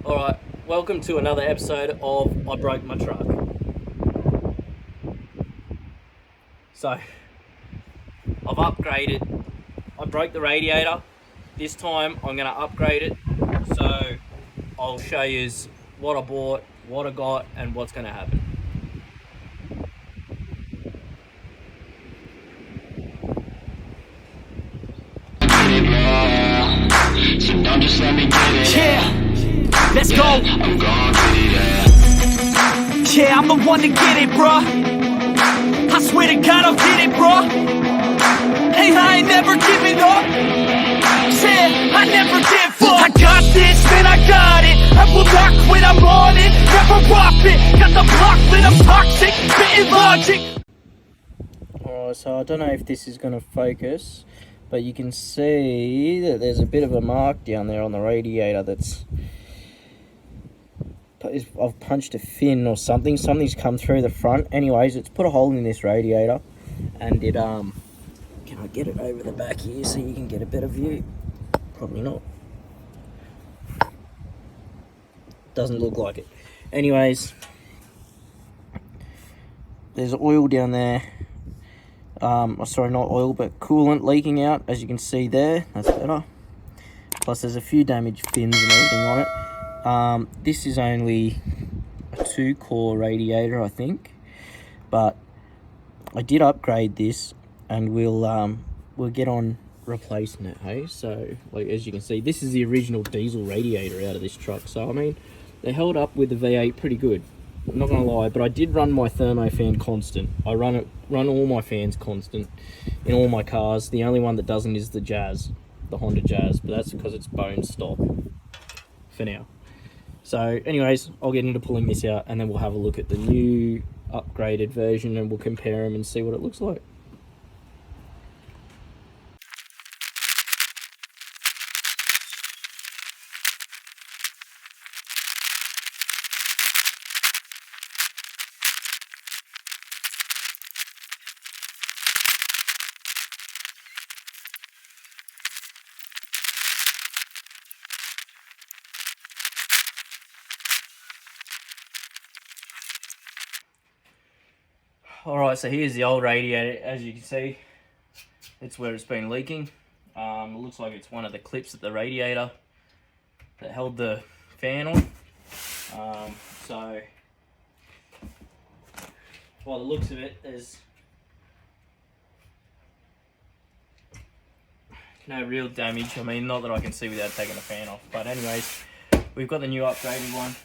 Alright, welcome to another episode of I Broke My Truck. So, I've upgraded. I broke the radiator. This time I'm going to upgrade it. So, I'll show you what I bought, what I got, and what's going to happen. So don't just let me get it. Yeah, let's go. I'm gon' get it. Yeah, I'm the one to get it, bruh. I swear to God I'll get it, bruh. Hey, I ain't never giving up. Yeah, I never give up. I got this, man, I got it. I will not quit, I'm on it. Never rock it. Got the block lit, I'm toxic. Spitting logic. Alright, so I don't know if this is going to focus, but you can see that there's a bit of a mark down there on the radiator that's... I've punched a fin or something. Something's come through the front. Anyways, it's put a hole in this radiator, and it can I get it over the back here so you can get a better view? Probably not. Doesn't look like it. Anyways, there's oil down there. Sorry, not oil, but coolant leaking out, as you can see there. That's better. Plus, there's a few damaged fins and everything on it. This is only a 2-core radiator, I think, but I did upgrade this, and we'll get on replacing it. Hey, so like as you can see, this is the original diesel radiator out of this truck. So I mean, they held up with the V8 pretty good. I'm not gonna lie, but I did run my thermo fan constant. I run all my fans constant in all my cars. The only one that doesn't is the Jazz, the Honda Jazz, but that's because it's bone stock for now. So anyways, I'll get into pulling this out, and then we'll have a look at the new upgraded version, and we'll compare them and see what it looks like. Alright, so here's the old radiator. As you can see, it's where it's been leaking. It looks like it's one of the clips at the radiator that held the fan on. So, by the looks of it, there's no real damage. I mean, not that I can see without taking the fan off. But anyways, we've got the new upgraded one.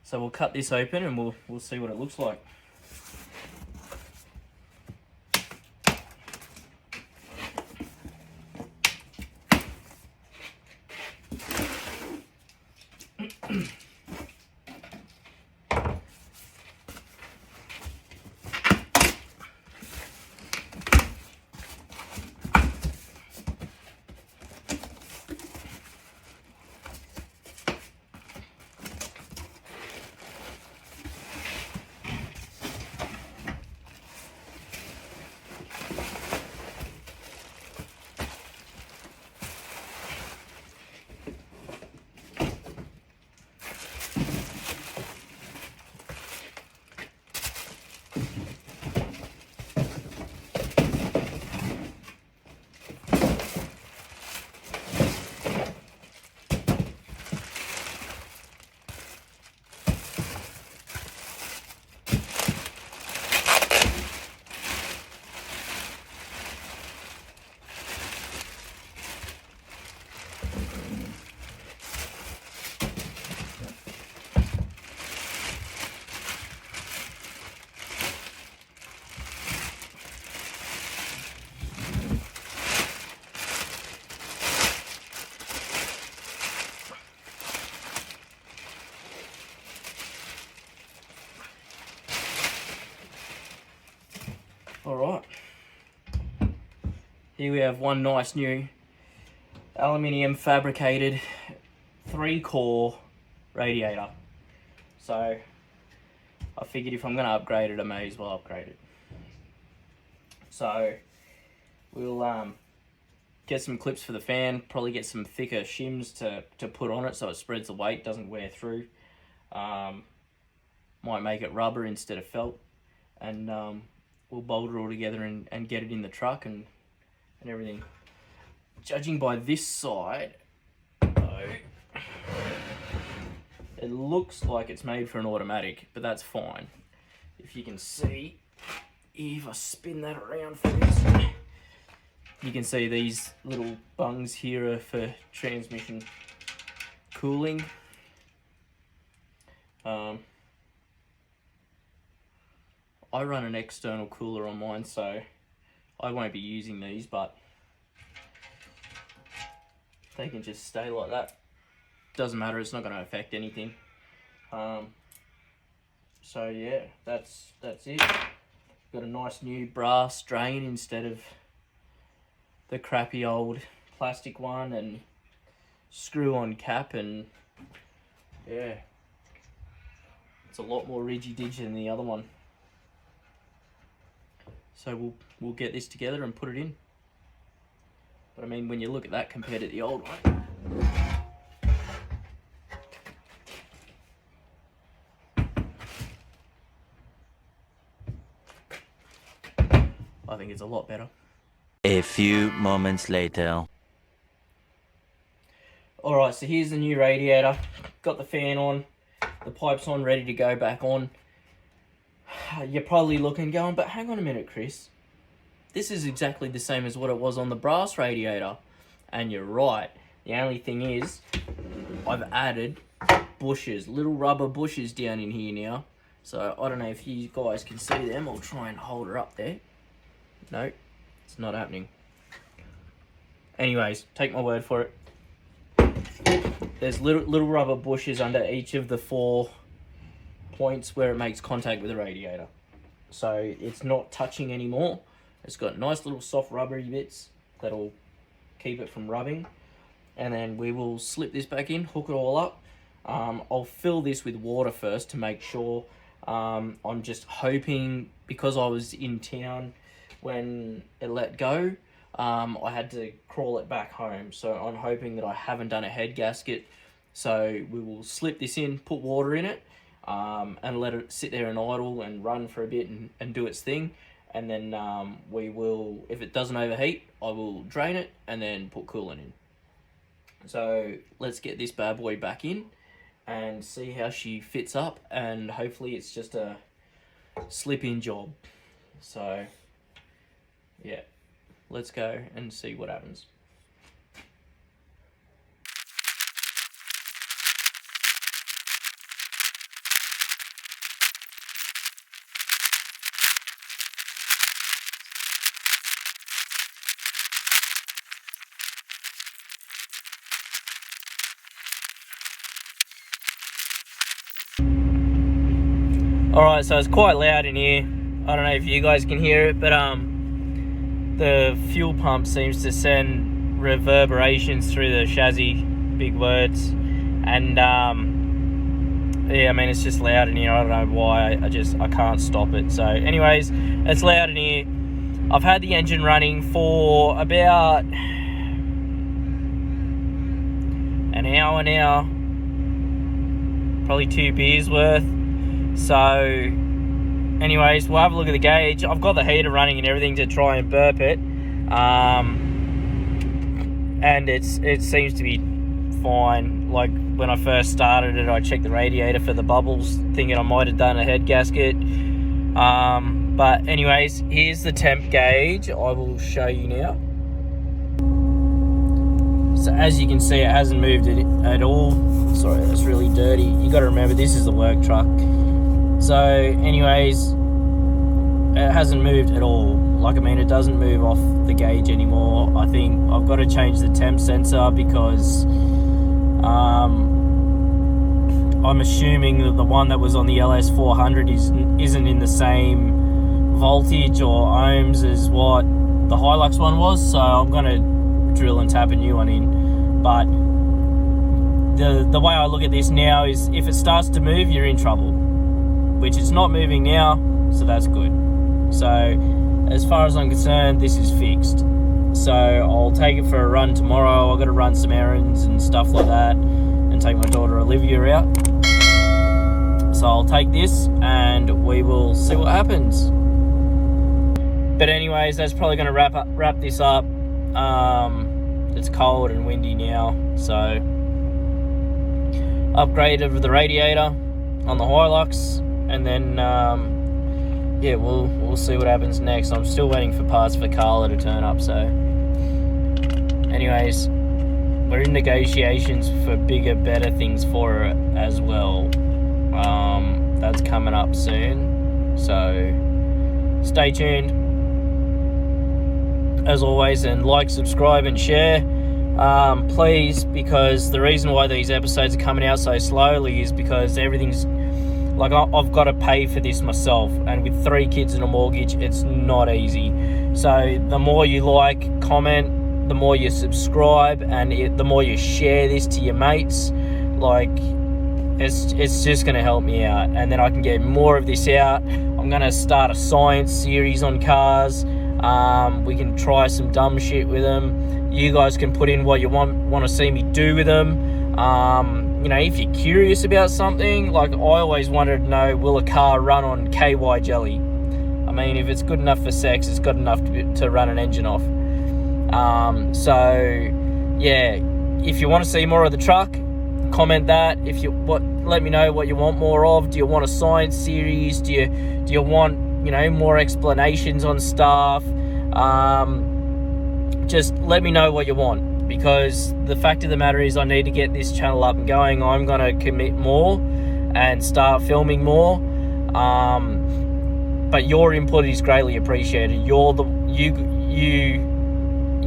So we'll cut this open and we'll see what it looks like. Alright, here we have one nice new aluminium fabricated 3-core radiator. So I figured if I'm going to upgrade it, I may as well upgrade it. So we'll get some clips for the fan, probably get some thicker shims to put on it so it spreads the weight, doesn't wear through. Might make it rubber instead of felt, and we'll bolt it all together and get it in the truck and everything. Judging by this side, though, it looks like it's made for an automatic, but that's fine. If you can see, if I spin that around for this, you can see these little bungs here are for transmission cooling. I run an external cooler on mine, so I won't be using these, but they can just stay like that. Doesn't matter, it's not going to affect anything. So yeah, that's it. Got a nice new brass drain instead of the crappy old plastic one, and screw on cap, and yeah, it's a lot more ridgy-dig than the other one. So we'll get this together and put it in. But I mean, when you look at that compared to the old one, I think it's a lot better. A few moments later. Alright, so here's the new radiator. Got the fan on, the pipe's on, ready to go back on. You're probably looking, going, but hang on a minute, Chris. This is exactly the same as what it was on the brass radiator. And you're right. The only thing is, I've added bushes, little rubber bushes down in here now. So I don't know if you guys can see them. I'll try and hold her up there. No, it's not happening. Anyways, take my word for it. There's little rubber bushes under each of the 4 points where it makes contact with the radiator. So it's not touching anymore. It's got nice little soft rubbery bits that'll keep it from rubbing. And then we will slip this back in, hook it all up. I'll fill this with water first to make sure. I'm just hoping, because I was in town when it let go, I had to crawl it back home. So I'm hoping that I haven't done a head gasket. So we will slip this in, put water in it, and let it sit there and idle and run for a bit and do its thing. And then we will, if it doesn't overheat, I will drain it and then put coolant in. So let's get this bad boy back in and see how she fits up, and hopefully it's just a slip-in job. So yeah, let's go and see what happens. Alright, so it's quite loud in here. I don't know if you guys can hear it, but the fuel pump seems to send reverberations through the chassis, big words. And yeah, I mean, it's just loud in here. I don't know why, I can't stop it. So anyways, it's loud in here. I've had the engine running for about an hour now, probably 2 beers worth. So anyways, we'll have a look at the gauge. I've got the heater running and everything to try and burp it, and it seems to be fine. Like when I first started it, I checked the radiator for the bubbles, thinking I might have done a head gasket. But anyways, here's the temp gauge. I will show you now. So as you can see, it hasn't moved it at all. Sorry, that's really dirty. You got to remember, this is the work truck. So anyways, it hasn't moved at all. Like, I mean, it doesn't move off the gauge anymore. I think I've got to change the temp sensor because I'm assuming that the one that was on the LS400 isn't in the same voltage or ohms as what the Hilux one was. So I'm going to drill and tap a new one in. But the way I look at this now is, if it starts to move, you're in trouble. Which it's not moving now, so that's good. So as far as I'm concerned, this is fixed. So I'll take it for a run tomorrow. I've got to run some errands and stuff like that and take my daughter Olivia out. So I'll take this and we will see what happens. But anyways, that's probably going to wrap this up. It's cold and windy now, so upgraded the radiator on the Hilux, and then yeah, we'll see what happens next. I'm still waiting for parts for Carla to turn up. So anyways, we're in negotiations for bigger, better things for her as well. That's coming up soon, so stay tuned as always, and like, subscribe and share, please, because the reason why these episodes are coming out so slowly is because everything's like, I've got to pay for this myself, and with 3 kids and a mortgage, it's not easy. So the more you like, comment, the more you subscribe, and the more you share this to your mates, like, it's just going to help me out, and then I can get more of this out. I'm going to start a science series on cars. We can try some dumb shit with them. You guys can put in what you want to see me do with them. You know, if you're curious about something, like, I always wanted to know, will a car run on KY jelly? I mean, if it's good enough for sex, it's good enough to run an engine off. So yeah, if you want to see more of the truck, comment that. Let me know what you want more of. Do you want a science series? Do you want, you know, more explanations on stuff? Just let me know what you want, because the fact of the matter is I need to get this channel up and going. I'm going to commit more and start filming more. But your input is greatly appreciated. You're you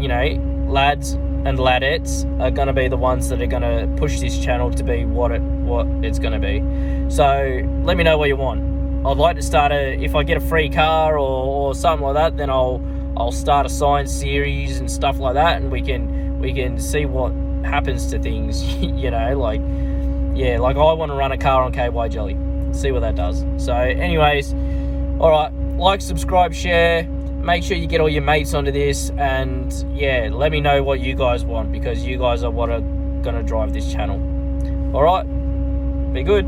know, lads and ladettes are going to be the ones that are going to push this channel to be what it's going to be. So let me know what you want. I'd like to start if I get a free car or something like that, then I'll start a science series and stuff like that, and we can see what happens to things. You know, like, yeah, like, I want to run a car on KY jelly, see what that does. So anyways, all right, like, subscribe, share, make sure you get all your mates onto this, and yeah, let me know what you guys want, because you guys are what are going to drive this channel. All right, be good.